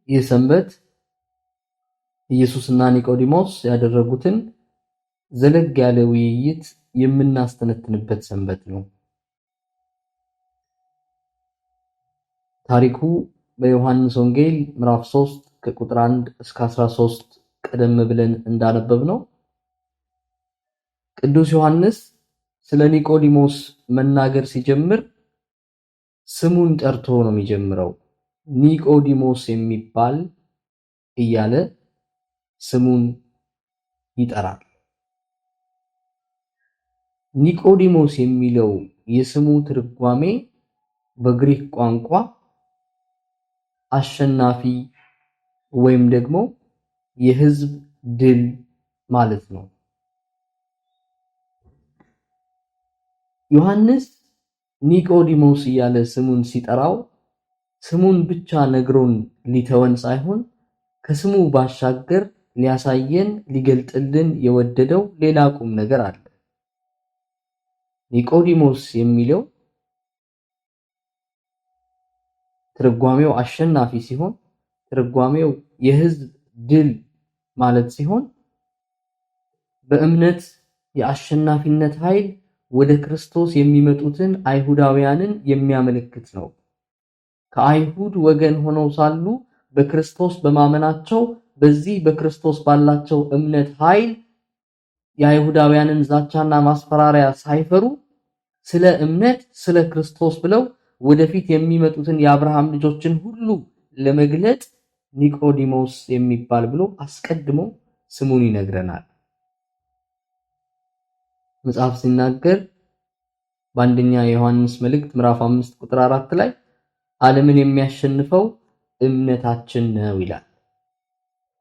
ይህ ሰንበት ኢየሱስና ኒቆዲሞስ ያደረጉትን ዘለግ ያለ ውይይት የምናስተነትንበት ሰንበት ነው። ታሪኩ በዮሐንስ ወንጌል ምዕራፍ 3 ከቁጥር 1 እስከ 13 ቀደም ብለን እንዳነበብነው ቅዱስ ዮሐንስ ስለ ኒቆዲሞስ መናገር ሲጀምር ስሙን ጠርቶ ነው የሚጀምረው። ኒቆዲሞስ የሚባል እያለ ስሙን ይጠራል። ኒቆዲሞስ የሚለው የስሙ ትርጓሜ በግሪክ ቋንቋ አሸናፊ ወይም ደግሞ የሕዝብ ድል ማለት ነው። ዮሐንስ ኒቆዲሞስ እያለ ስሙን ሲጠራው ስሙን ብቻ ነግሮን ሊተወን ሳይሆን ከስሙ ባሻገር ሊያሳየን ሊገልጥልን የወደደው ሌላ ቁም ነገር አለ። ኒቆዲሞስ የሚለው ትርጓሜው አሸናፊ ሲሆን ትርጓሜው የሕዝብ ድል ማለት ሲሆን በእምነት የአሸናፊነት ኃይል ወደ ክርስቶስ የሚመጡትን አይሁዳውያንን የሚያመለክት ነው። ከአይሁድ ወገን ሆነው ሳሉ በክርስቶስ በማመናቸው በዚህ በክርስቶስ ባላቸው እምነት ኃይል የአይሁዳውያንን ዛቻና ማስፈራሪያ ሳይፈሩ ስለ እምነት ስለ ክርስቶስ ብለው ወደፊት የሚመጡትን የአብርሃም ልጆችን ሁሉ ለመግለጥ ኒቆዲሞስ የሚባል ብሎ አስቀድሞ ስሙን ይነግረናል። መጽሐፍ ሲናገር በአንደኛ ዮሐንስ መልእክት ምዕራፍ 5 ቁጥር 4 ላይ ዓለምን የሚያሸንፈው እምነታችን ነው ይላል።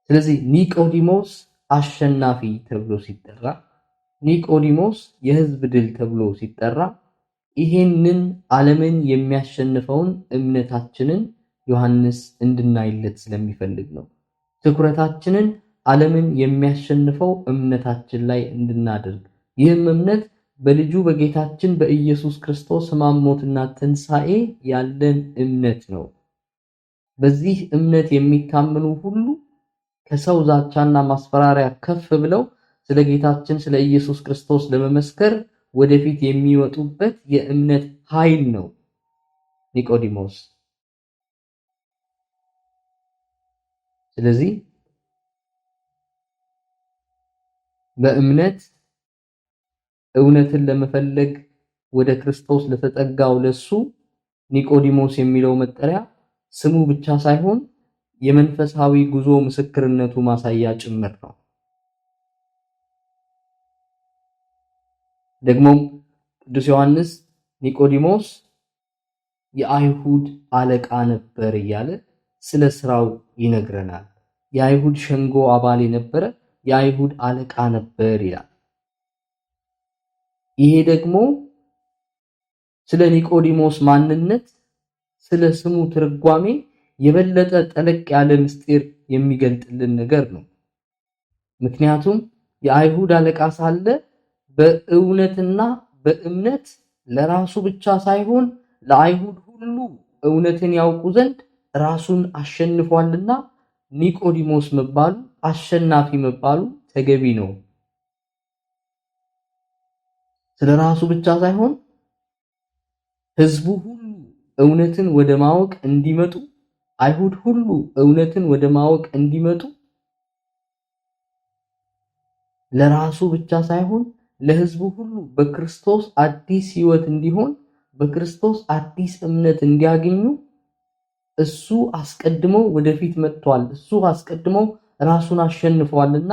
ስለዚህ ኒቆዲሞስ አሸናፊ ተብሎ ሲጠራ፣ ኒቆዲሞስ የሕዝብ ድል ተብሎ ሲጠራ ይሄንን ዓለምን የሚያሸንፈውን እምነታችንን ዮሐንስ እንድናይለት ስለሚፈልግ ነው። ትኩረታችንን ዓለምን የሚያሸንፈው እምነታችን ላይ እንድናደርግ፣ ይህም እምነት በልጁ በጌታችን በኢየሱስ ክርስቶስ ሕማም ሞትና ትንሣኤ ያለን እምነት ነው። በዚህ እምነት የሚታመኑ ሁሉ ከሰው ዛቻና ማስፈራሪያ ከፍ ብለው ስለ ጌታችን ስለ ኢየሱስ ክርስቶስ ለመመስከር ወደፊት የሚወጡበት የእምነት ኃይል ነው ኒቆዲሞስ። ስለዚህ በእምነት እውነትን ለመፈለግ ወደ ክርስቶስ ለተጠጋው ለሱ ኒቆዲሞስ የሚለው መጠሪያ ስሙ ብቻ ሳይሆን የመንፈሳዊ ጉዞ ምስክርነቱ ማሳያ ጭምር ነው። ደግሞም ቅዱስ ዮሐንስ ኒቆዲሞስ የአይሁድ አለቃ ነበር እያለ ስለ ስራው ይነግረናል። የአይሁድ ሸንጎ አባል የነበረ የአይሁድ አለቃ ነበር ይላል። ይሄ ደግሞ ስለ ኒቆዲሞስ ማንነት፣ ስለ ስሙ ትርጓሜ የበለጠ ጠለቅ ያለ ምስጢር የሚገልጥልን ነገር ነው። ምክንያቱም የአይሁድ አለቃ ሳለ በእውነትና በእምነት ለራሱ ብቻ ሳይሆን ለአይሁድ ሁሉ እውነትን ያውቁ ዘንድ ራሱን አሸንፏልና ኒቆዲሞስ መባሉ አሸናፊ መባሉ ተገቢ ነው። ስለ ራሱ ብቻ ሳይሆን ሕዝቡ ሁሉ እውነትን ወደ ማወቅ እንዲመጡ፣ አይሁድ ሁሉ እውነትን ወደ ማወቅ እንዲመጡ ለራሱ ብቻ ሳይሆን ለሕዝቡ ሁሉ በክርስቶስ አዲስ ሕይወት እንዲሆን፣ በክርስቶስ አዲስ እምነት እንዲያገኙ እሱ አስቀድሞ ወደፊት መጥቷል። እሱ አስቀድሞ ራሱን አሸንፏልና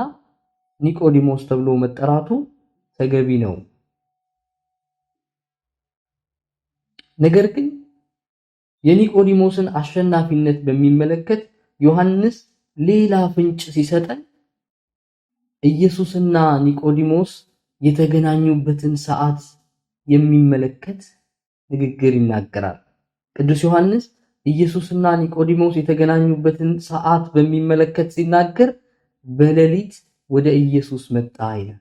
ኒቆዲሞስ ተብሎ መጠራቱ ተገቢ ነው። ነገር ግን የኒቆዲሞስን አሸናፊነት በሚመለከት ዮሐንስ ሌላ ፍንጭ ሲሰጠን ኢየሱስና ኒቆዲሞስ የተገናኙበትን ሰዓት የሚመለከት ንግግር ይናገራል። ቅዱስ ዮሐንስ ኢየሱስና ኒቆዲሞስ የተገናኙበትን ሰዓት በሚመለከት ሲናገር በሌሊት ወደ ኢየሱስ መጣ ይላል።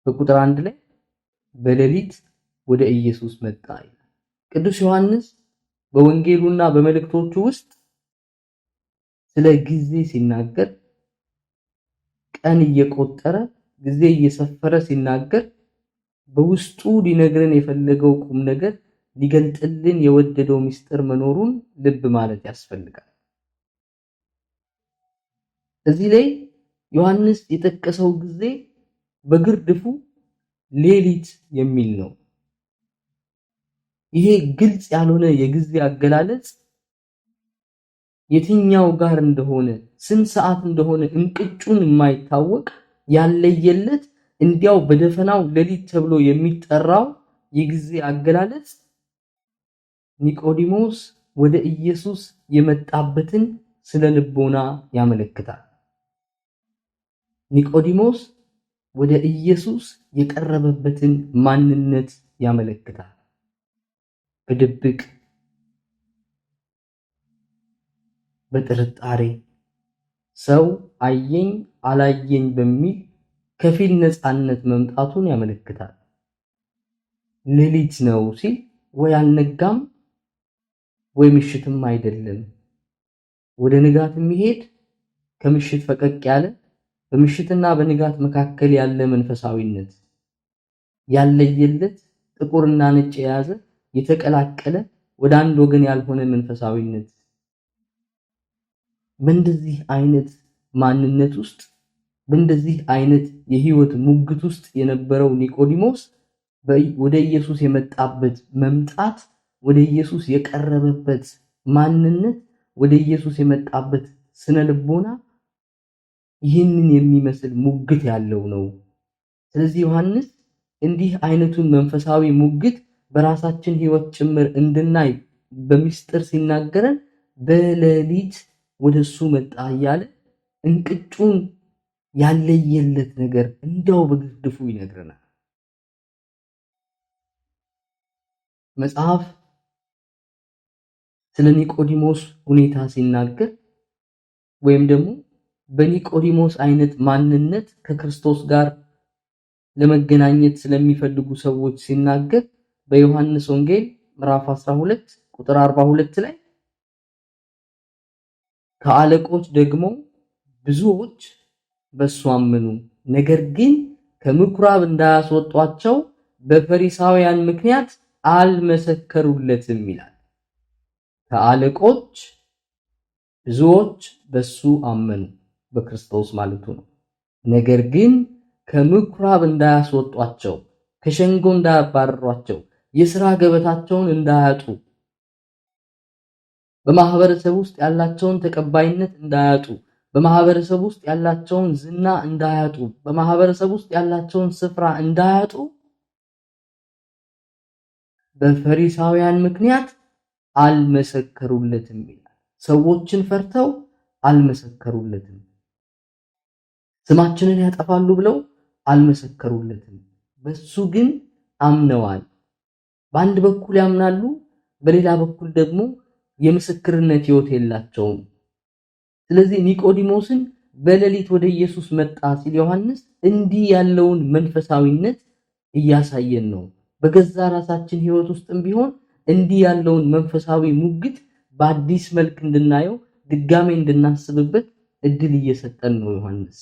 በቁጥር 1 ላይ በሌሊት ወደ ኢየሱስ መጣ ይላል። ቅዱስ ዮሐንስ በወንጌሉና በመልእክቶቹ ውስጥ ስለ ጊዜ ሲናገር ቀን እየቆጠረ ጊዜ እየሰፈረ ሲናገር በውስጡ ሊነግረን የፈለገው ቁም ነገር ሊገልጥልን የወደደው ምስጢር መኖሩን ልብ ማለት ያስፈልጋል። እዚህ ላይ ዮሐንስ የጠቀሰው ጊዜ በግርድፉ ሌሊት የሚል ነው። ይሄ ግልጽ ያልሆነ የጊዜ አገላለጽ የትኛው ጋር እንደሆነ ስንት ሰዓት እንደሆነ እንቅጩን የማይታወቅ ያለየለት እንዲያው በደፈናው ሌሊት ተብሎ የሚጠራው የጊዜ አገላለጽ ኒቆዲሞስ ወደ ኢየሱስ የመጣበትን ስነ ልቦና ያመለክታል። ኒቆዲሞስ ወደ ኢየሱስ የቀረበበትን ማንነት ያመለክታል። በድብቅ በጥርጣሬ ሰው አየኝ አላየኝ በሚል ከፊል ነፃነት መምጣቱን ያመለክታል። ሌሊት ነው ሲል ወይ አልነጋም ወይ ምሽትም አይደለም። ወደ ንጋት የሚሄድ ከምሽት ፈቀቅ ያለ በምሽትና በንጋት መካከል ያለ መንፈሳዊነት ያለየለት ጥቁርና ነጭ የያዘ የተቀላቀለ ወደ አንድ ወገን ያልሆነ መንፈሳዊነት በእንደዚህ አይነት ማንነት ውስጥ በእንደዚህ አይነት የህይወት ሙግት ውስጥ የነበረው ኒቆዲሞስ ወደ ኢየሱስ የመጣበት መምጣት ወደ ኢየሱስ የቀረበበት ማንነት ወደ ኢየሱስ የመጣበት ስነ ልቦና ይህንን የሚመስል ሙግት ያለው ነው። ስለዚህ ዮሐንስ እንዲህ አይነቱን መንፈሳዊ ሙግት በራሳችን ህይወት ጭምር እንድናይ በሚስጥር ሲናገረን በሌሊት ወደሱ መጣ እያለ እንቅጩን ያለየለት ነገር እንዲያው በግድፉ ይነግረናል። መጽሐፍ ስለ ኒቆዲሞስ ሁኔታ ሲናገር ወይም ደግሞ በኒቆዲሞስ አይነት ማንነት ከክርስቶስ ጋር ለመገናኘት ስለሚፈልጉ ሰዎች ሲናገር በዮሐንስ ወንጌል ምዕራፍ 12 ቁጥር 42 ላይ ከአለቆች ደግሞ ብዙዎች በሱ አመኑ፣ ነገር ግን ከምኩራብ እንዳያስወጧቸው በፈሪሳውያን ምክንያት አልመሰከሩለትም ይላል። ከአለቆች ብዙዎች በሱ አመኑ፣ በክርስቶስ ማለቱ ነው። ነገር ግን ከምኩራብ እንዳያስወጧቸው፣ ከሸንጎ እንዳያባረሯቸው፣ የሥራ ገበታቸውን እንዳያጡ፣ በማህበረሰብ ውስጥ ያላቸውን ተቀባይነት እንዳያጡ፣ በማህበረሰብ ውስጥ ያላቸውን ዝና እንዳያጡ፣ በማህበረሰብ ውስጥ ያላቸውን ስፍራ እንዳያጡ በፈሪሳውያን ምክንያት አልመሰከሩለትም ይላል። ሰዎችን ፈርተው አልመሰከሩለትም። ስማችንን ያጠፋሉ ብለው አልመሰከሩለትም። በሱ ግን አምነዋል። በአንድ በኩል ያምናሉ፣ በሌላ በኩል ደግሞ የምስክርነት ሕይወት የላቸውም። ስለዚህ ኒቆዲሞስን በሌሊት ወደ ኢየሱስ መጣ ሲል ዮሐንስ እንዲህ ያለውን መንፈሳዊነት እያሳየን ነው። በገዛ ራሳችን ሕይወት ውስጥም ቢሆን እንዲህ ያለውን መንፈሳዊ ሙግት በአዲስ መልክ እንድናየው ድጋሜ እንድናስብበት እድል እየሰጠን ነው ዮሐንስ።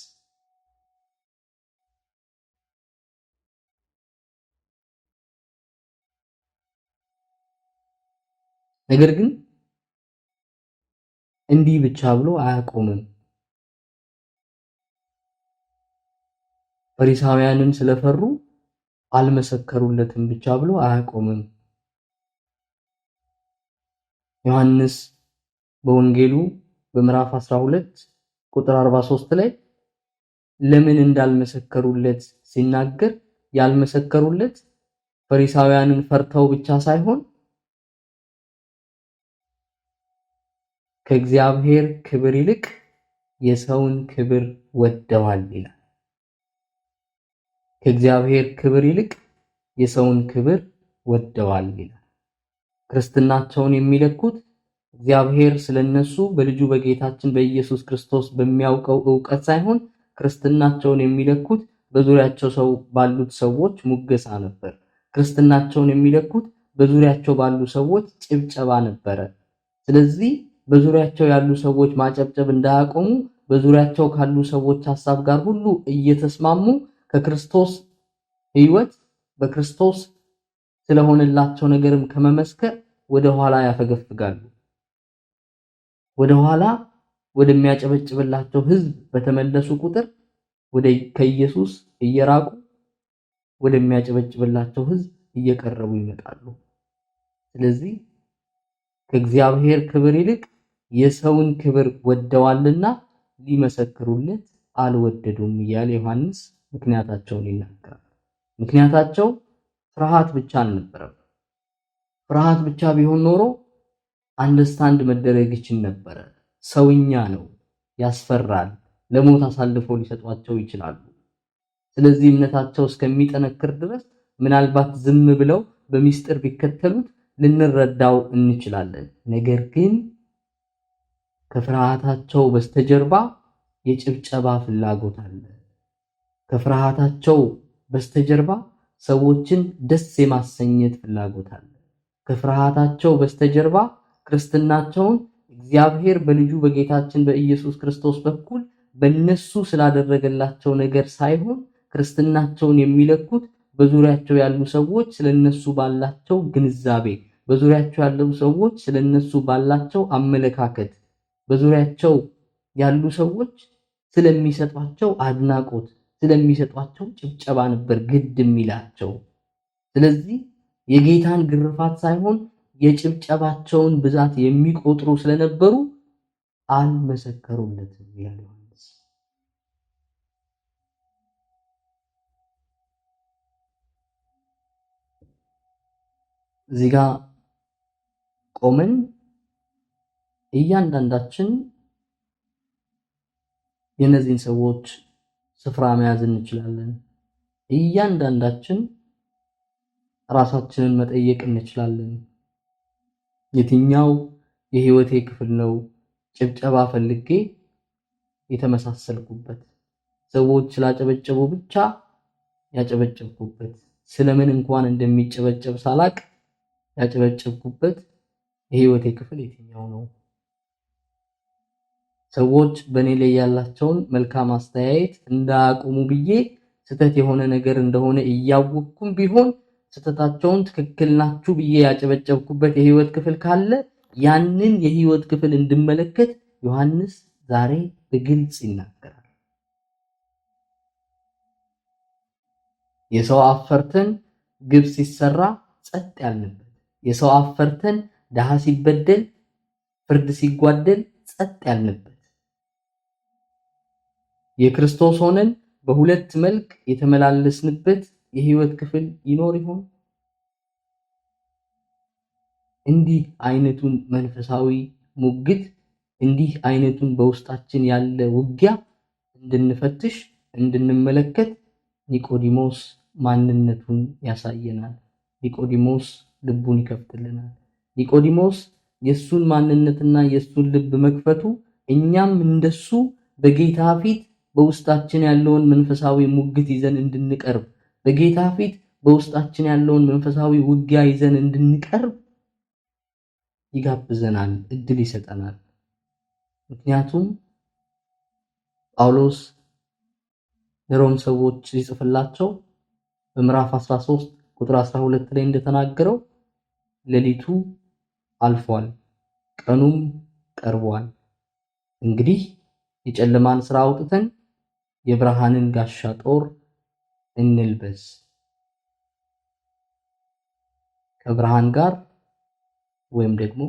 ነገር ግን እንዲህ ብቻ ብሎ አያቆምም። ፈሪሳውያንን ስለፈሩ አልመሰከሩለትም ብቻ ብሎ አያቆምም። ዮሐንስ በወንጌሉ በምዕራፍ 12 ቁጥር 43 ላይ ለምን እንዳልመሰከሩለት ሲናገር ያልመሰከሩለት ፈሪሳውያንን ፈርተው ብቻ ሳይሆን ከእግዚአብሔር ክብር ይልቅ የሰውን ክብር ወደዋል ይላል። ከእግዚአብሔር ክብር ይልቅ የሰውን ክብር ወደዋል ይላል። ክርስትናቸውን የሚለኩት እግዚአብሔር ስለነሱ በልጁ በጌታችን በኢየሱስ ክርስቶስ በሚያውቀው ዕውቀት ሳይሆን ክርስትናቸውን የሚለኩት በዙሪያቸው ሰው ባሉት ሰዎች ሙገሳ ነበር። ክርስትናቸውን የሚለኩት በዙሪያቸው ባሉ ሰዎች ጭብጨባ ነበረ። ስለዚህ በዙሪያቸው ያሉ ሰዎች ማጨብጨብ እንዳያቆሙ በዙሪያቸው ካሉ ሰዎች ሐሳብ ጋር ሁሉ እየተስማሙ ከክርስቶስ ሕይወት በክርስቶስ ስለሆነላቸው ነገርም ከመመስከር ወደ ኋላ ያፈገፍጋሉ። ወደ ኋላ ወደሚያጨበጭብላቸው ሕዝብ በተመለሱ ቁጥር ከኢየሱስ እየራቁ ወደሚያጨበጭብላቸው ሕዝብ እየቀረቡ ይመጣሉ። ስለዚህ ከእግዚአብሔር ክብር ይልቅ የሰውን ክብር ወደዋልና ሊመሰክሩለት አልወደዱም እያለ ዮሐንስ ምክንያታቸውን ይናገራል። ምክንያታቸው ፍርሃት ብቻ አልነበረም። ፍርሃት ብቻ ቢሆን ኖሮ አንደርስታንድ መደረግ ይችል ነበረ። ሰውኛ ነው፣ ያስፈራል፣ ለሞት አሳልፈው ሊሰጧቸው ይችላሉ። ስለዚህ እምነታቸው እስከሚጠነክር ድረስ ምናልባት ዝም ብለው በሚስጥር ቢከተሉት ልንረዳው እንችላለን። ነገር ግን ከፍርሃታቸው በስተጀርባ የጭብጨባ ፍላጎት አለ። ከፍርሃታቸው በስተጀርባ ሰዎችን ደስ የማሰኘት ፍላጎት አለ። ከፍርሃታቸው በስተጀርባ ክርስትናቸውን እግዚአብሔር በልጁ በጌታችን በኢየሱስ ክርስቶስ በኩል በእነሱ ስላደረገላቸው ነገር ሳይሆን ክርስትናቸውን የሚለኩት በዙሪያቸው ያሉ ሰዎች ስለነሱ ባላቸው ግንዛቤ፣ በዙሪያቸው ያሉ ሰዎች ስለነሱ ባላቸው አመለካከት፣ በዙሪያቸው ያሉ ሰዎች ስለሚሰጧቸው አድናቆት፣ ስለሚሰጧቸው ጭብጨባ ነበር ግድ የሚላቸው። ስለዚህ የጌታን ግርፋት ሳይሆን የጭብጨባቸውን ብዛት የሚቆጥሩ ስለነበሩ አልመሰከሩለትም ይላል ዮሐንስ። እዚህ ጋር ቆመን እያንዳንዳችን የእነዚህን ሰዎች ስፍራ መያዝ እንችላለን። እያንዳንዳችን ራሳችንን መጠየቅ እንችላለን። የትኛው የህይወቴ ክፍል ነው ጭብጨባ ፈልጌ የተመሳሰልኩበት? ሰዎች ስላጨበጨቡ ብቻ ያጨበጨብኩበት፣ ስለምን እንኳን እንደሚጨበጨብ ሳላቅ ያጨበጨብኩበት የህይወቴ ክፍል የትኛው ነው? ሰዎች በእኔ ላይ ያላቸውን መልካም አስተያየት እንዳያቆሙ ብዬ ስተት የሆነ ነገር እንደሆነ እያወቅኩም ቢሆን ስተታቸውን ትክክል ናችሁ ብዬ ያጨበጨብኩበት የህይወት ክፍል ካለ ያንን የህይወት ክፍል እንድመለከት ዮሐንስ ዛሬ በግልጽ ይናገራል። የሰው አፈርተን ግብ ሲሰራ ጸጥ ያልንበት፣ የሰው አፈርተን ደሃ ሲበደል ፍርድ ሲጓደል ጸጥ ያልንበት፣ የክርስቶስ ሆነን በሁለት መልክ የተመላለስንበት የህይወት ክፍል ይኖር ይሆን? እንዲህ አይነቱን መንፈሳዊ ሙግት፣ እንዲህ አይነቱን በውስጣችን ያለ ውጊያ እንድንፈትሽ እንድንመለከት ኒቆዲሞስ ማንነቱን ያሳየናል። ኒቆዲሞስ ልቡን ይከፍትልናል። ኒቆዲሞስ የሱን ማንነትና የሱን ልብ መክፈቱ እኛም እንደሱ በጌታ ፊት በውስጣችን ያለውን መንፈሳዊ ሙግት ይዘን እንድንቀርብ፣ በጌታ ፊት በውስጣችን ያለውን መንፈሳዊ ውጊያ ይዘን እንድንቀርብ ይጋብዘናል፣ እድል ይሰጠናል። ምክንያቱም ጳውሎስ ለሮም ሰዎች ሲጽፍላቸው በምዕራፍ 13 ቁጥር 12 ላይ እንደተናገረው ሌሊቱ አልፏል፣ ቀኑም ቀርቧል። እንግዲህ የጨለማን ሥራ አውጥተን የብርሃንን ጋሻ ጦር እንልበስ። ከብርሃን ጋር ወይም ደግሞ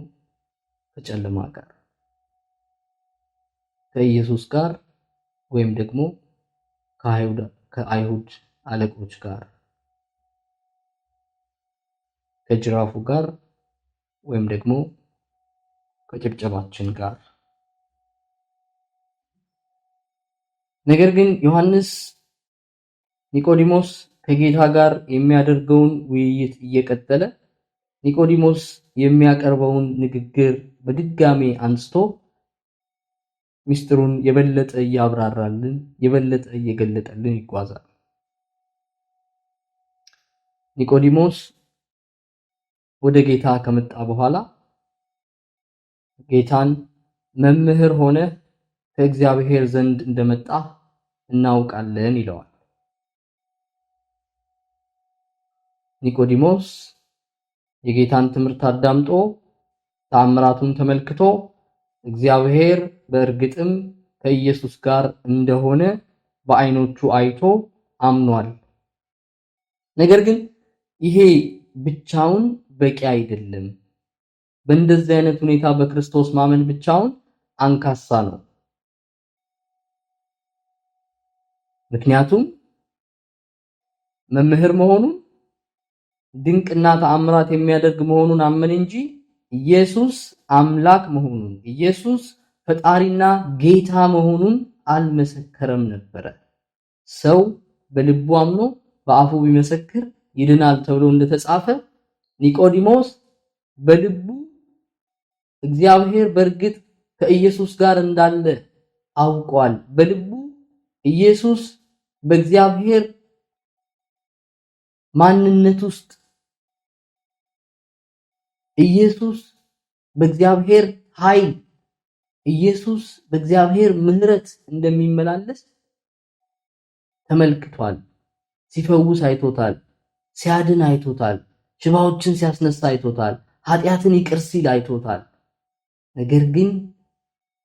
ከጨለማ ጋር፣ ከኢየሱስ ጋር ወይም ደግሞ ከአይሁድ አለቆች ጋር፣ ከጅራፉ ጋር ወይም ደግሞ ከጭብጨባችን ጋር። ነገር ግን ዮሐንስ ኒቆዲሞስ ከጌታ ጋር የሚያደርገውን ውይይት እየቀጠለ ኒቆዲሞስ የሚያቀርበውን ንግግር በድጋሜ አንስቶ ሚስጥሩን የበለጠ እያብራራልን የበለጠ እየገለጠልን ይጓዛል። ኒቆዲሞስ ወደ ጌታ ከመጣ በኋላ ጌታን መምህር ሆነ ከእግዚአብሔር ዘንድ እንደመጣ እናውቃለን ይለዋል። ኒቆዲሞስ የጌታን ትምህርት አዳምጦ ተአምራቱን ተመልክቶ እግዚአብሔር በእርግጥም ከኢየሱስ ጋር እንደሆነ በዓይኖቹ አይቶ አምኗል። ነገር ግን ይሄ ብቻውን በቂ አይደለም። በእንደዚህ አይነት ሁኔታ በክርስቶስ ማመን ብቻውን አንካሳ ነው። ምክንያቱም መምህር መሆኑን ድንቅና ተአምራት የሚያደርግ መሆኑን አመን እንጂ ኢየሱስ አምላክ መሆኑን ኢየሱስ ፈጣሪና ጌታ መሆኑን አልመሰከረም ነበረ። ሰው በልቡ አምኖ በአፉ ቢመሰክር ይድናል ተብሎ እንደተጻፈ ኒቆዲሞስ በልቡ እግዚአብሔር በእርግጥ ከኢየሱስ ጋር እንዳለ አውቋል። በልቡ ኢየሱስ በእግዚአብሔር ማንነት ውስጥ ኢየሱስ በእግዚአብሔር ኃይል ኢየሱስ በእግዚአብሔር ምሕረት እንደሚመላለስ ተመልክቷል። ሲፈውስ አይቶታል። ሲያድን አይቶታል። ሽባዎችን ሲያስነሳ አይቶታል። ኃጢአትን ይቅር ሲል አይቶታል። ነገር ግን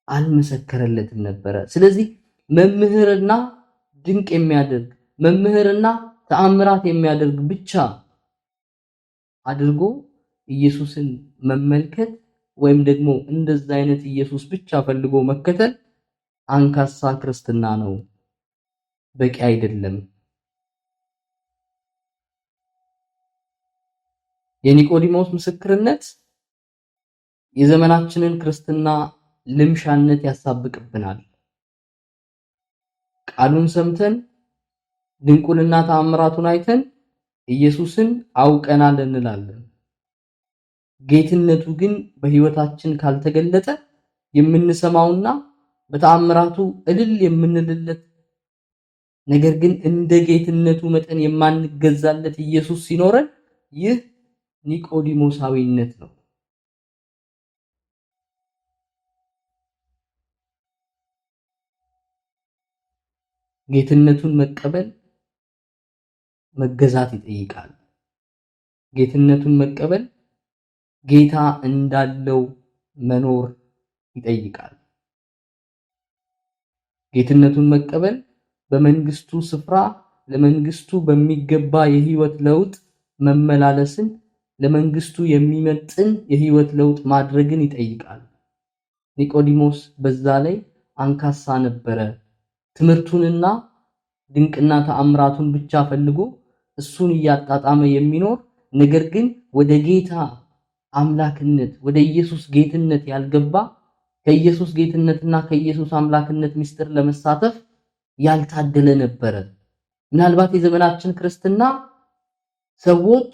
አልመሰከረለትም ነበረ። ስለዚህ መምህርና ድንቅ የሚያደርግ መምህርና ተአምራት የሚያደርግ ብቻ አድርጎ ኢየሱስን መመልከት ወይም ደግሞ እንደዛ አይነት ኢየሱስ ብቻ ፈልጎ መከተል አንካሳ ክርስትና ነው፣ በቂ አይደለም። የኒቆዲሞስ ምስክርነት የዘመናችንን ክርስትና ልምሻነት ያሳብቅብናል። ቃሉን ሰምተን ድንቁንና ተአምራቱን አይተን ኢየሱስን አውቀናል እንላለን። ጌትነቱ ግን በህይወታችን ካልተገለጠ የምንሰማውና በተአምራቱ እልል የምንልለት ነገር ግን እንደ ጌትነቱ መጠን የማንገዛለት ኢየሱስ ሲኖረን ይህ ኒቆዲሞሳዊነት ነው። ጌትነቱን መቀበል መገዛት ይጠይቃል። ጌትነቱን መቀበል ጌታ እንዳለው መኖር ይጠይቃል። ጌትነቱን መቀበል በመንግስቱ ስፍራ ለመንግስቱ በሚገባ የህይወት ለውጥ መመላለስን ለመንግስቱ የሚመጥን የህይወት ለውጥ ማድረግን ይጠይቃል። ኒቆዲሞስ በዛ ላይ አንካሳ ነበረ። ትምህርቱንና ድንቅና ተአምራቱን ብቻ ፈልጎ እሱን እያጣጣመ የሚኖር ነገር ግን ወደ ጌታ አምላክነት ወደ ኢየሱስ ጌትነት ያልገባ ከኢየሱስ ጌትነትና ከኢየሱስ አምላክነት ምስጢር ለመሳተፍ ያልታደለ ነበረ። ምናልባት የዘመናችን ክርስትና ሰዎች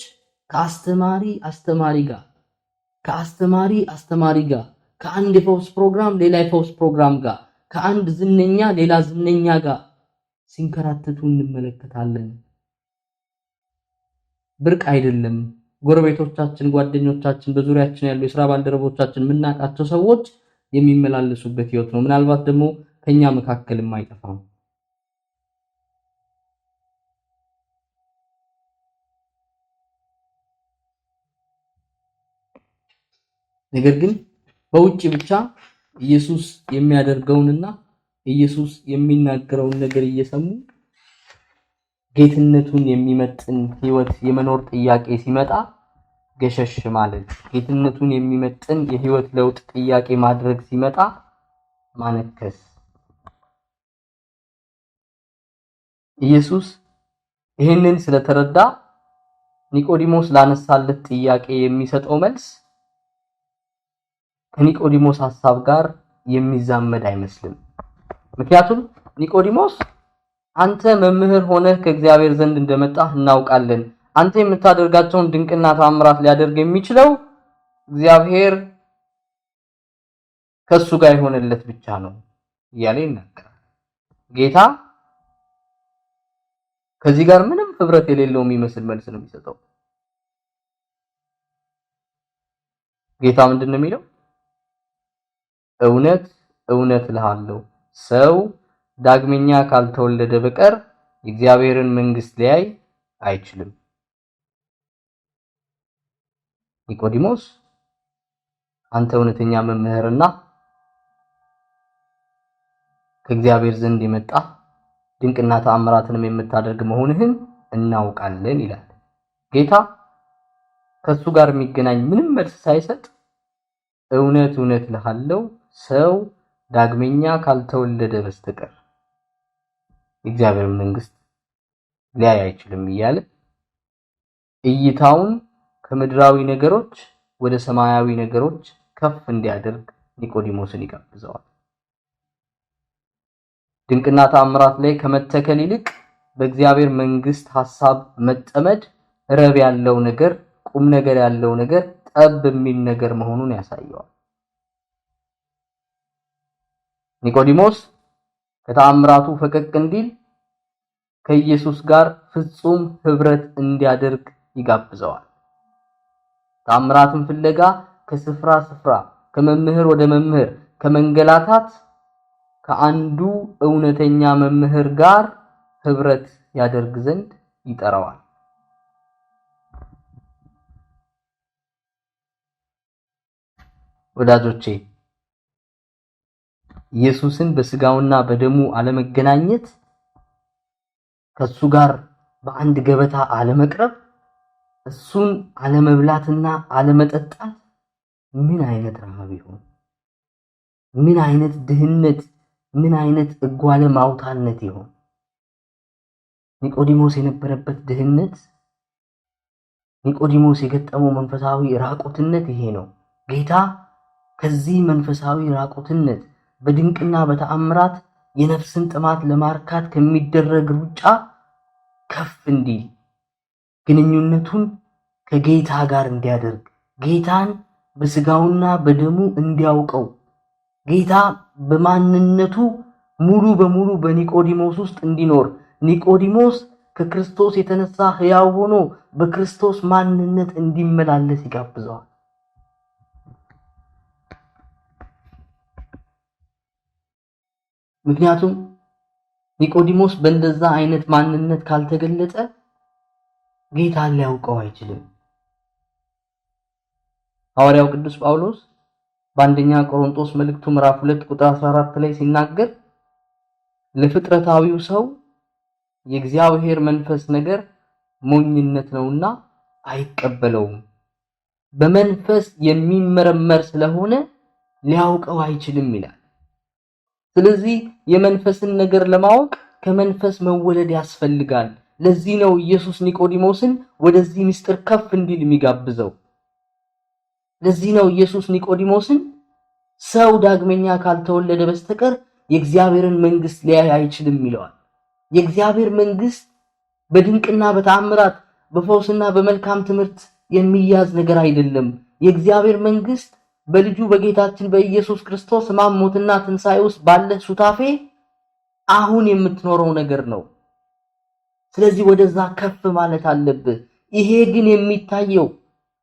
ከአስተማሪ ጋር ከአንድ የፈውስ ፕሮግራም ሌላ የፈውስ ፕሮግራም ጋር ከአንድ ዝነኛ ሌላ ዝነኛ ጋር ሲንከራተቱ እንመለከታለን። ብርቅ አይደለም። ጎረቤቶቻችን፣ ጓደኞቻችን፣ በዙሪያችን ያሉ የሥራ ባልደረቦቻችን የምናውቃቸው ሰዎች የሚመላለሱበት ህይወት ነው። ምናልባት ደግሞ ከኛ መካከልም አይጠፋም። ነገር ግን በውጭ ብቻ ኢየሱስ የሚያደርገውንና ኢየሱስ የሚናገረውን ነገር እየሰሙ ጌትነቱን የሚመጥን ህይወት የመኖር ጥያቄ ሲመጣ ገሸሽ ማለት፣ ጌትነቱን የሚመጥን የህይወት ለውጥ ጥያቄ ማድረግ ሲመጣ ማነከስ። ኢየሱስ ይህንን ስለተረዳ ኒቆዲሞስ ላነሳለት ጥያቄ የሚሰጠው መልስ ከኒቆዲሞስ ሐሳብ ጋር የሚዛመድ አይመስልም። ምክንያቱም ኒቆዲሞስ አንተ መምህር ሆነህ ከእግዚአብሔር ዘንድ እንደመጣህ እናውቃለን፣ አንተ የምታደርጋቸውን ድንቅና ተአምራት ሊያደርግ የሚችለው እግዚአብሔር ከሱ ጋር የሆነለት ብቻ ነው እያለ ይናገራል። ጌታ ከዚህ ጋር ምንም ህብረት የሌለው የሚመስል መልስ ነው የሚሰጠው። ጌታ ምንድን ነው የሚለው? እውነት እውነት እልሃለሁ ሰው ዳግመኛ ካልተወለደ በቀር የእግዚአብሔርን መንግሥት ሊያይ አይችልም። ኒቆዲሞስ አንተ እውነተኛ መምህርና ከእግዚአብሔር ዘንድ የመጣ ድንቅና ተአምራትንም የምታደርግ መሆንህን እናውቃለን ይላል። ጌታ ከሱ ጋር የሚገናኝ ምንም መልስ ሳይሰጥ እውነት እውነት እልሃለሁ ሰው ዳግመኛ ካልተወለደ በስተቀር የእግዚአብሔርን መንግሥት ሊያይ አይችልም እያለ እይታውን ከምድራዊ ነገሮች ወደ ሰማያዊ ነገሮች ከፍ እንዲያደርግ ኒቆዲሞስን ይጋብዘዋል። ድንቅና ተአምራት ላይ ከመተከል ይልቅ በእግዚአብሔር መንግሥት ሐሳብ መጠመድ ረብ ያለው ነገር፣ ቁም ነገር ያለው ነገር፣ ጠብ የሚል ነገር መሆኑን ያሳየዋል። ኒቆዲሞስ ከተአምራቱ ፈቀቅ እንዲል ከኢየሱስ ጋር ፍጹም ህብረት እንዲያደርግ ይጋብዘዋል። ተአምራትን ፍለጋ ከስፍራ ስፍራ ከመምህር ወደ መምህር ከመንገላታት ከአንዱ እውነተኛ መምህር ጋር ህብረት ያደርግ ዘንድ ይጠራዋል። ወዳጆቼ ኢየሱስን በስጋውና በደሙ አለመገናኘት ከሱ ጋር በአንድ ገበታ አለመቅረብ እሱን አለመብላትና አለመጠጣት ምን አይነት ረሃብ ይሆን? ምን አይነት ድህነት፣ ምን አይነት እጓለ ማውታነት ይሆን? ኒቆዲሞስ የነበረበት ድህነት፣ ኒቆዲሞስ የገጠመው መንፈሳዊ ራቁትነት ይሄ ነው። ጌታ ከዚህ መንፈሳዊ ራቁትነት በድንቅና በተአምራት የነፍስን ጥማት ለማርካት ከሚደረግ ሩጫ ከፍ እንዲል ግንኙነቱን ከጌታ ጋር እንዲያደርግ ጌታን በስጋውና በደሙ እንዲያውቀው ጌታ በማንነቱ ሙሉ በሙሉ በኒቆዲሞስ ውስጥ እንዲኖር ኒቆዲሞስ ከክርስቶስ የተነሳ ሕያው ሆኖ በክርስቶስ ማንነት እንዲመላለስ ይጋብዘዋል። ምክንያቱም ኒቆዲሞስ በእንደዛ አይነት ማንነት ካልተገለጸ ጌታን ሊያውቀው አይችልም። ሐዋርያው ቅዱስ ጳውሎስ በአንደኛ ቆሮንቶስ መልእክቱ ምዕራፍ 2 ቁጥር 14 ላይ ሲናገር ለፍጥረታዊው ሰው የእግዚአብሔር መንፈስ ነገር ሞኝነት ነውና አይቀበለውም፣ በመንፈስ የሚመረመር ስለሆነ ሊያውቀው አይችልም ይላል። ስለዚህ የመንፈስን ነገር ለማወቅ ከመንፈስ መወለድ ያስፈልጋል። ለዚህ ነው ኢየሱስ ኒቆዲሞስን ወደዚህ ምስጢር ከፍ እንዲል የሚጋብዘው። ለዚህ ነው ኢየሱስ ኒቆዲሞስን ሰው ዳግመኛ ካልተወለደ በስተቀር የእግዚአብሔርን መንግሥት ሊያይ አይችልም ይለዋል። የእግዚአብሔር መንግሥት በድንቅና በተአምራት በፈውስና በመልካም ትምህርት የሚያዝ ነገር አይደለም። የእግዚአብሔር መንግሥት በልጁ በጌታችን በኢየሱስ ክርስቶስ ሕማም ሞትና ትንሣኤ ውስጥ ባለ ሱታፌ አሁን የምትኖረው ነገር ነው። ስለዚህ ወደዛ ከፍ ማለት አለብህ። ይሄ ግን የሚታየው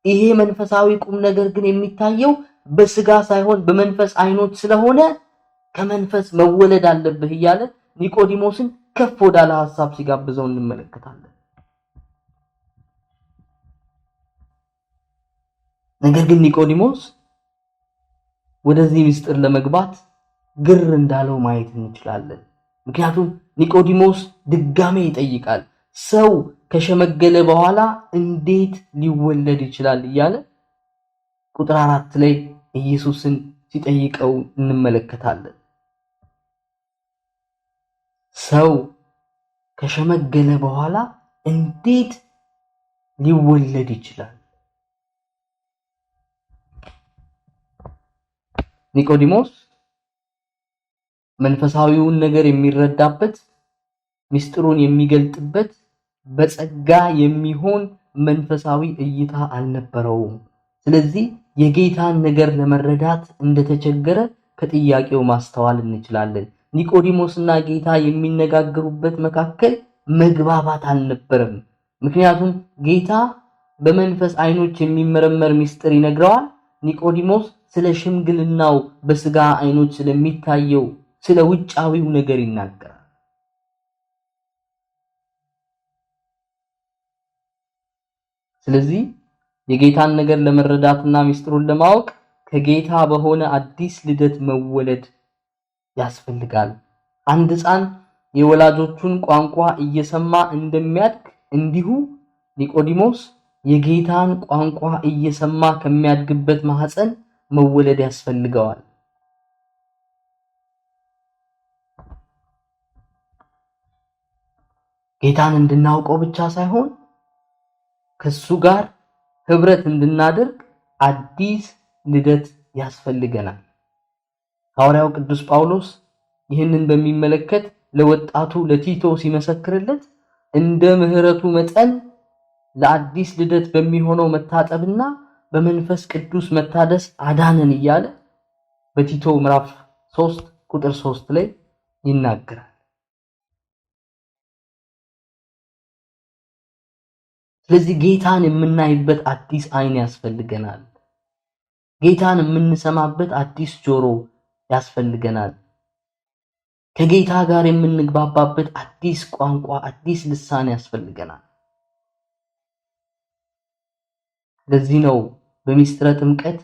ይሄ መንፈሳዊ ቁም ነገር ግን የሚታየው በስጋ ሳይሆን በመንፈስ አይኖች ስለሆነ ከመንፈስ መወለድ አለብህ እያለ ኒቆዲሞስን ከፍ ወዳለ ሐሳብ ሲጋብዘው እንመለከታለን። ነገር ግን ኒቆዲሞስ ወደዚህ ምስጢር ለመግባት ግር እንዳለው ማየት እንችላለን። ምክንያቱም ኒቆዲሞስ ድጋሜ ይጠይቃል። ሰው ከሸመገለ በኋላ እንዴት ሊወለድ ይችላል እያለ ቁጥር 4 ላይ ኢየሱስን ሲጠይቀው እንመለከታለን። ሰው ከሸመገለ በኋላ እንዴት ሊወለድ ይችላል? ኒቆዲሞስ መንፈሳዊውን ነገር የሚረዳበት ምስጢሩን የሚገልጥበት በጸጋ የሚሆን መንፈሳዊ እይታ አልነበረውም። ስለዚህ የጌታን ነገር ለመረዳት እንደተቸገረ ከጥያቄው ማስተዋል እንችላለን። ኒቆዲሞስና ጌታ የሚነጋገሩበት መካከል መግባባት አልነበረም። ምክንያቱም ጌታ በመንፈስ አይኖች የሚመረመር ምስጢር ይነግረዋል። ኒቆዲሞስ ስለ ሽምግልናው በስጋ አይኖች ስለሚታየው ስለ ውጫዊው ነገር ይናገራል። ስለዚህ የጌታን ነገር ለመረዳትና ሚስጥሩን ለማወቅ ከጌታ በሆነ አዲስ ልደት መወለድ ያስፈልጋል። አንድ ሕፃን የወላጆቹን ቋንቋ እየሰማ እንደሚያድግ እንዲሁ ኒቆዲሞስ የጌታን ቋንቋ እየሰማ ከሚያድግበት ማህፀን መወለድ ያስፈልገዋል። ጌታን እንድናውቀው ብቻ ሳይሆን ከሱ ጋር ህብረት እንድናደርግ አዲስ ልደት ያስፈልገናል። ሐዋርያው ቅዱስ ጳውሎስ ይህንን በሚመለከት ለወጣቱ ለቲቶ ሲመሰክርለት እንደ ምሕረቱ መጠን ለአዲስ ልደት በሚሆነው መታጠብና በመንፈስ ቅዱስ መታደስ አዳነን እያለ በቲቶ ምዕራፍ 3 ቁጥር 3 ላይ ይናገራል። ስለዚህ ጌታን የምናይበት አዲስ አይን ያስፈልገናል። ጌታን የምንሰማበት አዲስ ጆሮ ያስፈልገናል። ከጌታ ጋር የምንግባባበት አዲስ ቋንቋ፣ አዲስ ልሳን ያስፈልገናል። ለዚህ ነው በሚስጥረ ጥምቀት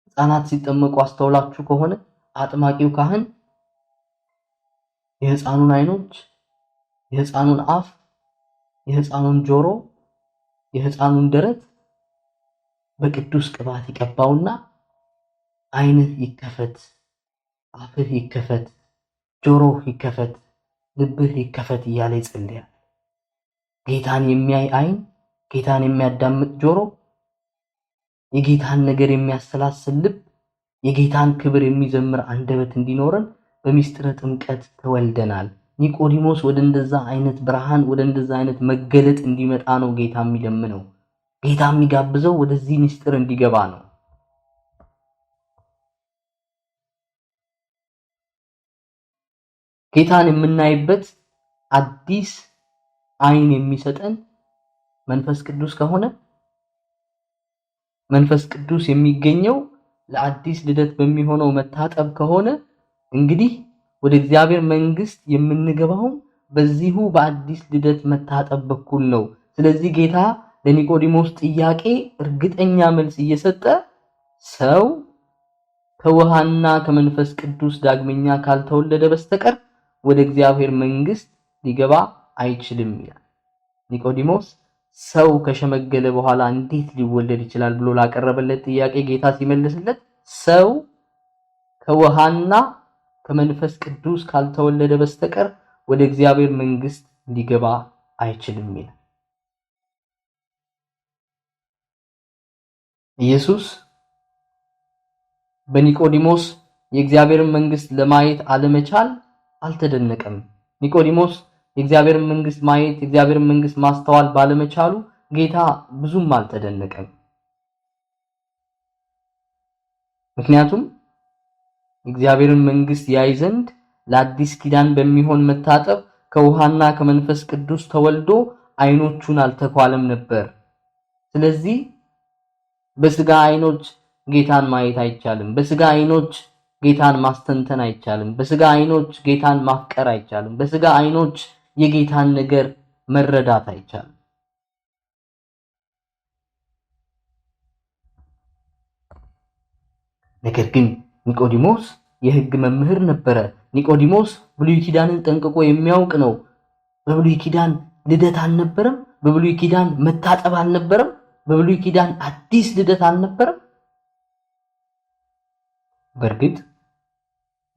ሕፃናት ሲጠመቁ አስተውላችሁ ከሆነ አጥማቂው ካህን የሕፃኑን አይኖች፣ የሕፃኑን አፍ፣ የሕፃኑን ጆሮ፣ የሕፃኑን ደረት በቅዱስ ቅባት ይቀባውና አይንህ ይከፈት፣ አፍህ ይከፈት፣ ጆሮህ ይከፈት፣ ልብህ ይከፈት እያለ ይጸልያል። ጌታን የሚያይ አይን፣ ጌታን የሚያዳምጥ ጆሮ፣ የጌታን ነገር የሚያሰላስል ልብ፣ የጌታን ክብር የሚዘምር አንደበት እንዲኖረን በሚስጥረ ጥምቀት ተወልደናል። ኒቆዲሞስ ወደ እንደዛ አይነት ብርሃን፣ ወደ እንደዛ አይነት መገለጥ እንዲመጣ ነው ጌታ የሚለምነው። ጌታ የሚጋብዘው ወደዚህ ሚስጥር እንዲገባ ነው። ጌታን የምናይበት አዲስ አይን የሚሰጠን መንፈስ ቅዱስ ከሆነ መንፈስ ቅዱስ የሚገኘው ለአዲስ ልደት በሚሆነው መታጠብ ከሆነ እንግዲህ ወደ እግዚአብሔር መንግስት የምንገባው በዚሁ በአዲስ ልደት መታጠብ በኩል ነው። ስለዚህ ጌታ ለኒቆዲሞስ ጥያቄ እርግጠኛ መልስ እየሰጠ ሰው ከውሃና ከመንፈስ ቅዱስ ዳግመኛ ካልተወለደ በስተቀር ወደ እግዚአብሔር መንግስት ሊገባ አይችልም ይላል። ኒቆዲሞስ ሰው ከሸመገለ በኋላ እንዴት ሊወለድ ይችላል ብሎ ላቀረበለት ጥያቄ ጌታ ሲመልስለት ሰው ከውሃና ከመንፈስ ቅዱስ ካልተወለደ በስተቀር ወደ እግዚአብሔር መንግስት ሊገባ አይችልም ይላል። ኢየሱስ በኒቆዲሞስ የእግዚአብሔርን መንግስት ለማየት አለመቻል አልተደነቀም። ኒቆዲሞስ የእግዚአብሔርን መንግስት ማየት፣ የእግዚአብሔርን መንግስት ማስተዋል ባለመቻሉ ጌታ ብዙም አልተደነቀም። ምክንያቱም የእግዚአብሔርን መንግስት ያይ ዘንድ ለአዲስ ኪዳን በሚሆን መታጠብ ከውሃና ከመንፈስ ቅዱስ ተወልዶ አይኖቹን አልተኳለም ነበር። ስለዚህ በስጋ አይኖች ጌታን ማየት አይቻልም። በስጋ አይኖች ጌታን ማስተንተን አይቻልም። በስጋ አይኖች ጌታን ማፍቀር አይቻልም። በስጋ አይኖች የጌታን ነገር መረዳት አይቻልም። ነገር ግን ኒቆዲሞስ የሕግ መምህር ነበረ። ኒቆዲሞስ ብሉይ ኪዳንን ጠንቅቆ የሚያውቅ ነው። በብሉይ ኪዳን ልደት አልነበረም። በብሉይ ኪዳን መታጠብ አልነበረም። በብሉይ ኪዳን አዲስ ልደት አልነበረም። በእርግጥ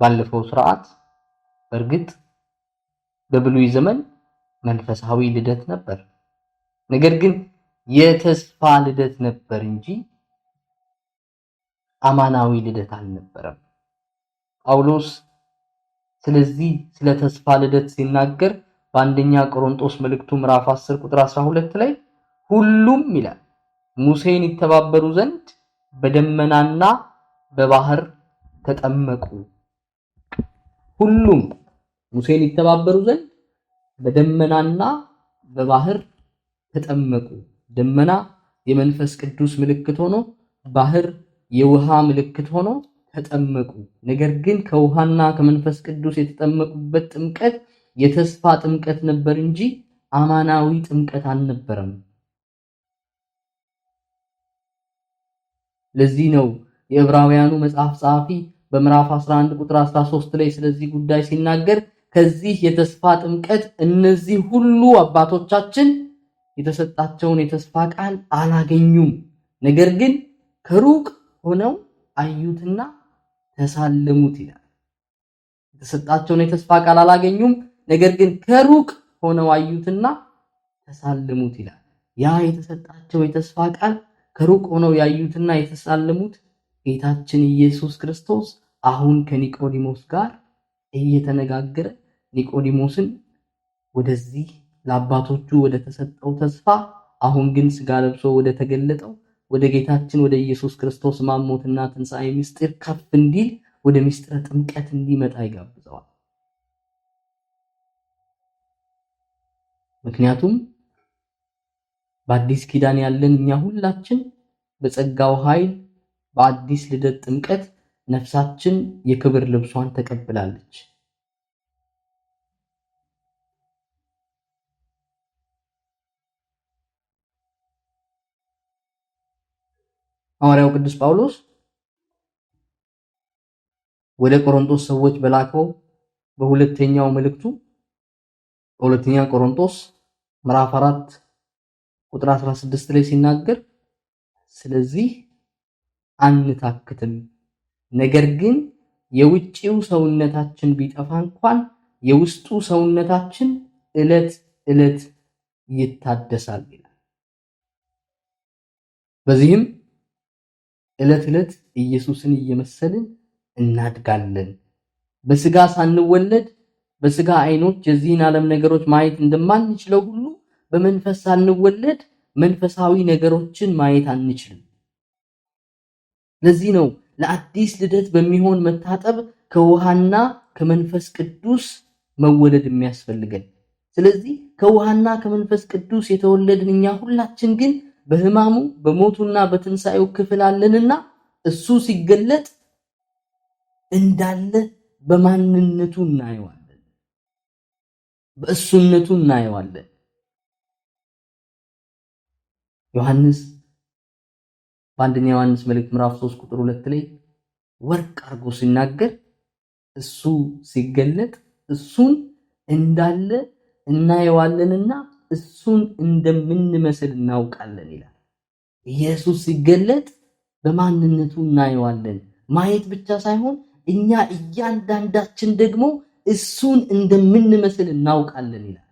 ባለፈው ስርዓት በእርግጥ በብሉይ ዘመን መንፈሳዊ ልደት ነበር። ነገር ግን የተስፋ ልደት ነበር እንጂ አማናዊ ልደት አልነበረም። ጳውሎስ ስለዚህ ስለ ተስፋ ልደት ሲናገር በአንደኛ ቆሮንቶስ መልእክቱ ምዕራፍ 10 ቁጥር 12 ላይ ሁሉም ይላል ሙሴን ይተባበሩ ዘንድ በደመናና በባህር ተጠመቁ። ሁሉም ሙሴን ይተባበሩ ዘንድ በደመናና በባህር ተጠመቁ። ደመና የመንፈስ ቅዱስ ምልክት ሆኖ ባህር የውሃ ምልክት ሆኖ ተጠመቁ። ነገር ግን ከውሃና ከመንፈስ ቅዱስ የተጠመቁበት ጥምቀት የተስፋ ጥምቀት ነበር እንጂ አማናዊ ጥምቀት አልነበረም። ለዚህ ነው የዕብራውያኑ መጽሐፍ ጸሐፊ በምዕራፍ 11 ቁጥር 13 ላይ ስለዚህ ጉዳይ ሲናገር ከዚህ የተስፋ ጥምቀት እነዚህ ሁሉ አባቶቻችን የተሰጣቸውን የተስፋ ቃል አላገኙም፣ ነገር ግን ከሩቅ ሆነው አዩትና ተሳለሙት ይላል። የተሰጣቸውን የተስፋ ቃል አላገኙም፣ ነገር ግን ከሩቅ ሆነው አዩትና ተሳለሙት ይላል። ያ የተሰጣቸው የተስፋ ቃል ከሩቅ ሆነው ያዩትና የተሳለሙት ጌታችን ኢየሱስ ክርስቶስ አሁን ከኒቆዲሞስ ጋር እየተነጋገረ ኒቆዲሞስን ወደዚህ ለአባቶቹ ወደ ተሰጠው ተስፋ አሁን ግን ሥጋ ለብሶ ወደ ተገለጠው ወደ ጌታችን ወደ ኢየሱስ ክርስቶስ ማሞትና ትንሣኤ ምስጢር ከፍ እንዲል ወደ ምስጢረ ጥምቀት እንዲመጣ ይጋብዘዋል። ምክንያቱም በአዲስ ኪዳን ያለን እኛ ሁላችን በጸጋው ኃይል በአዲስ ልደት ጥምቀት ነፍሳችን የክብር ልብሷን ተቀብላለች። ሐዋርያው ቅዱስ ጳውሎስ ወደ ቆሮንቶስ ሰዎች በላከው በሁለተኛው መልእክቱ በሁለተኛ ቆሮንቶስ ምዕራፍ 4 ቁጥር 16 ላይ ሲናገር ስለዚህ አንታክትም፣ ነገር ግን የውጪው ሰውነታችን ቢጠፋ እንኳን የውስጡ ሰውነታችን ዕለት ዕለት ይታደሳል ይላል። በዚህም ዕለት ዕለት ኢየሱስን እየመሰልን እናድጋለን። በስጋ ሳንወለድ በስጋ አይኖች የዚህን ዓለም ነገሮች ማየት እንደማንችለው ሁሉ በመንፈስ ሳንወለድ መንፈሳዊ ነገሮችን ማየት አንችልም። ለዚህ ነው ለአዲስ ልደት በሚሆን መታጠብ ከውሃና ከመንፈስ ቅዱስ መወለድ የሚያስፈልገን። ስለዚህ ከውሃና ከመንፈስ ቅዱስ የተወለድን እኛ ሁላችን ግን በሕማሙ በሞቱና በትንሣኤው ክፍል አለንና እሱ ሲገለጥ እንዳለ በማንነቱ እናየዋለን፣ በእሱነቱ እናየዋለን። ዮሐንስ በአንደኛ ዮሐንስ መልእክት ምዕራፍ 3 ቁጥር 2 ላይ ወርቅ አድርጎ ሲናገር እሱ ሲገለጥ እሱን እንዳለ እናየዋለንና እሱን እንደምንመስል እናውቃለን ይላል። ኢየሱስ ሲገለጥ በማንነቱ እናየዋለን። ማየት ብቻ ሳይሆን እኛ እያንዳንዳችን ደግሞ እሱን እንደምንመስል እናውቃለን ይላል።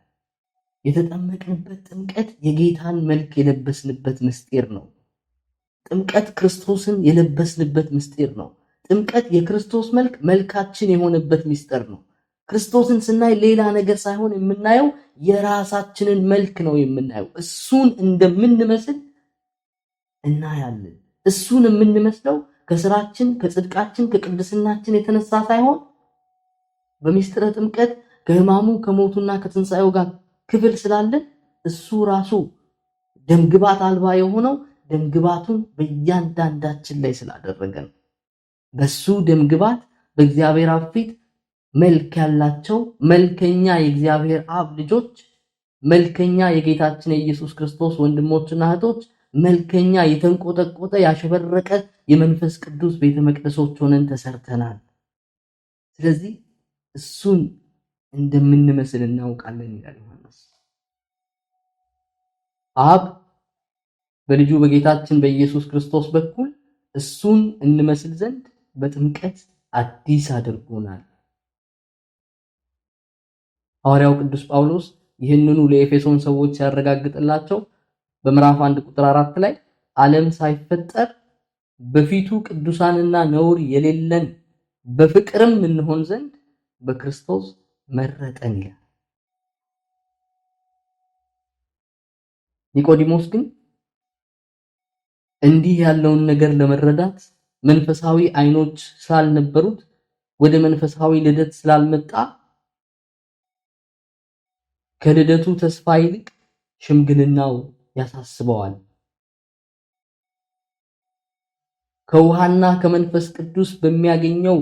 የተጠመቅንበት ጥምቀት የጌታን መልክ የለበስንበት ምስጢር ነው። ጥምቀት ክርስቶስን የለበስንበት ምስጢር ነው። ጥምቀት የክርስቶስ መልክ መልካችን የሆነበት ምስጢር ነው። ክርስቶስን ስናይ ሌላ ነገር ሳይሆን የምናየው የራሳችንን መልክ ነው የምናየው። እሱን እንደምንመስል እናያለን። እሱን የምንመስለው ከስራችን፣ ከጽድቃችን፣ ከቅድስናችን የተነሳ ሳይሆን በምስጢረ ጥምቀት ከሕማሙ ከሞቱና ከትንሣኤው ጋር ክፍል ስላለን እሱ ራሱ ደምግባት አልባ የሆነው ደምግባቱን በእያንዳንዳችን ላይ ስላደረገ ነው። በሱ ደምግባት በእግዚአብሔር አብ ፊት መልክ ያላቸው መልከኛ የእግዚአብሔር አብ ልጆች፣ መልከኛ የጌታችን የኢየሱስ ክርስቶስ ወንድሞችና እህቶች፣ መልከኛ የተንቆጠቆጠ ያሸበረቀ የመንፈስ ቅዱስ ቤተ መቅደሶች ሆነን ተሰርተናል። ስለዚህ እሱን እንደምንመስል እናውቃለን ይላል ዮሐንስ። አብ በልጁ በጌታችን በኢየሱስ ክርስቶስ በኩል እሱን እንመስል ዘንድ በጥምቀት አዲስ አድርጎናል። ሐዋርያው ቅዱስ ጳውሎስ ይህንኑ ለኤፌሶን ሰዎች ሲያረጋግጥላቸው በምዕራፍ 1 ቁጥር 4 ላይ ዓለም ሳይፈጠር በፊቱ ቅዱሳንና ነውር የሌለን በፍቅርም እንሆን ዘንድ በክርስቶስ መረጠን ይላል። ኒቆዲሞስ ግን እንዲህ ያለውን ነገር ለመረዳት መንፈሳዊ አይኖች ስላልነበሩት ወደ መንፈሳዊ ልደት ስላልመጣ ከልደቱ ተስፋ ይልቅ ሽምግልናው ያሳስበዋል። ከውሃና ከመንፈስ ቅዱስ በሚያገኘው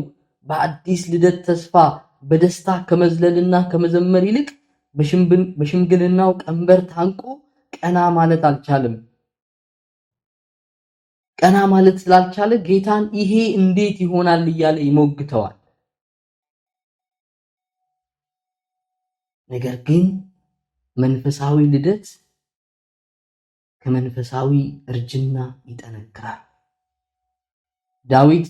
በአዲስ ልደት ተስፋ በደስታ ከመዝለልና ከመዘመር ይልቅ በሽምግልናው ቀንበር ታንቆ ቀና ማለት አልቻለም። ቀና ማለት ስላልቻለ ጌታን ይሄ እንዴት ይሆናል እያለ ይሞግተዋል። ነገር ግን መንፈሳዊ ልደት ከመንፈሳዊ እርጅና ይጠነክራል። ዳዊት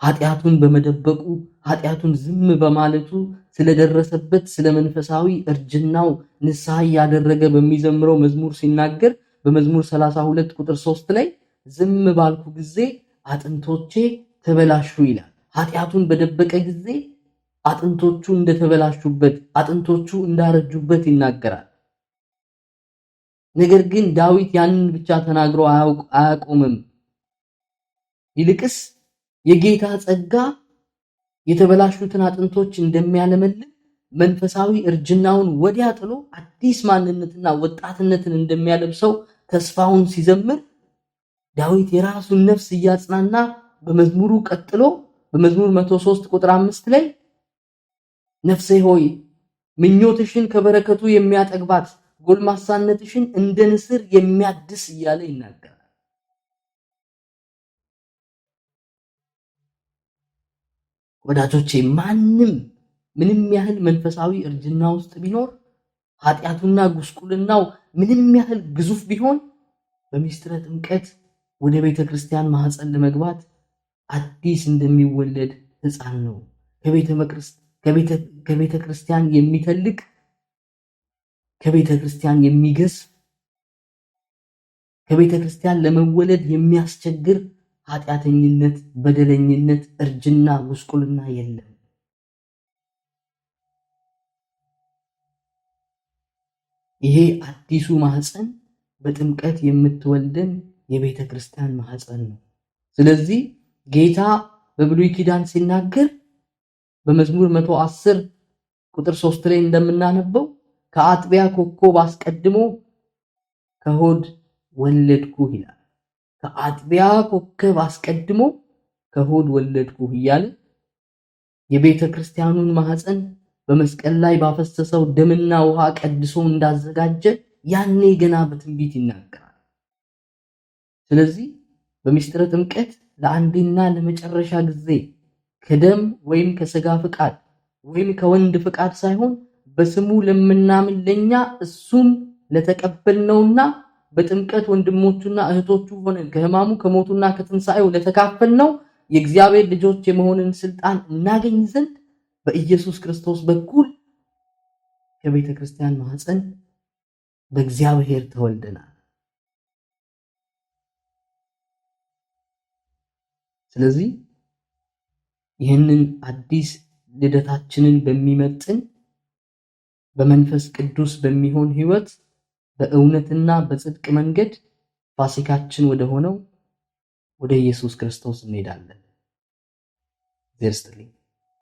ኃጢአቱን በመደበቁ ኃጢአቱን ዝም በማለቱ ስለደረሰበት ስለ መንፈሳዊ እርጅናው ንስሐ ያደረገ በሚዘምረው መዝሙር ሲናገር በመዝሙር 32 ቁጥር 3 ላይ ዝም ባልኩ ጊዜ አጥንቶቼ ተበላሹ ይላል። ኃጢአቱን በደበቀ ጊዜ አጥንቶቹ እንደተበላሹበት አጥንቶቹ እንዳረጁበት ይናገራል። ነገር ግን ዳዊት ያንን ብቻ ተናግሮ አያቆምም። ይልቅስ የጌታ ጸጋ የተበላሹትን አጥንቶች እንደሚያለመልም መንፈሳዊ እርጅናውን ወዲያ ጥሎ አዲስ ማንነትና ወጣትነትን እንደሚያለብሰው ተስፋውን ሲዘምር ዳዊት የራሱን ነፍስ እያጽናና በመዝሙሩ ቀጥሎ በመዝሙር 103 ቁጥር 5 ላይ ነፍሴ ሆይ ምኞትሽን ከበረከቱ የሚያጠግባት ጎልማሳነትሽን እንደ ንስር የሚያድስ እያለ ይናገራል። ወዳጆቼ ምንም ያህል መንፈሳዊ እርጅና ውስጥ ቢኖር ኃጢአቱና ጉስቁልናው ምንም ያህል ግዙፍ ቢሆን በሚስጥረ ጥምቀት ወደ ቤተክርስቲያን ማህፀን ለመግባት አዲስ እንደሚወለድ ሕፃን ነው። ከቤተ ክርስቲያን የሚተልቅ ከቤተ ክርስቲያን የሚገስ ከቤተ ክርስቲያን ለመወለድ የሚያስቸግር ኃጢአተኝነት፣ በደለኝነት፣ እርጅና፣ ጉስቁልና የለም። ይሄ አዲሱ ማህፀን በጥምቀት የምትወልደን የቤተ ክርስቲያን ማህፀን ነው። ስለዚህ ጌታ በብሉይ ኪዳን ሲናገር በመዝሙር 110 ቁጥር 3 ላይ እንደምናነበው ከአጥቢያ ኮከብ አስቀድሞ ከሆድ ወለድኩህ ይላል። ከአጥቢያ ኮከብ አስቀድሞ ከሆድ ወለድኩህ እያለ የቤተ ክርስቲያኑን ማህፀን በመስቀል ላይ ባፈሰሰው ደምና ውሃ ቀድሶ እንዳዘጋጀ ያኔ ገና በትንቢት ይናገራል። ስለዚህ በሚስጥረ ጥምቀት ለአንዴና ለመጨረሻ ጊዜ ከደም ወይም ከሥጋ ፍቃድ ወይም ከወንድ ፍቃድ ሳይሆን በስሙ ለምናምን ለኛ እሱም ለተቀበልነውና በጥምቀት ወንድሞቹና እህቶቹ ሆነን ከሕማሙ ከሞቱና ከትንሣኤው ለተካፈልነው የእግዚአብሔር ልጆች የመሆንን ስልጣን እናገኝ ዘንድ በኢየሱስ ክርስቶስ በኩል ከቤተ ክርስቲያን ማህፀን በእግዚአብሔር ተወልደናል። ስለዚህ ይህንን አዲስ ልደታችንን በሚመጥን በመንፈስ ቅዱስ በሚሆን ህይወት በእውነትና በጽድቅ መንገድ ፋሲካችን ወደ ሆነው ወደ ኢየሱስ ክርስቶስ እንሄዳለን። እግዚአብሔር ይስጥልኝ።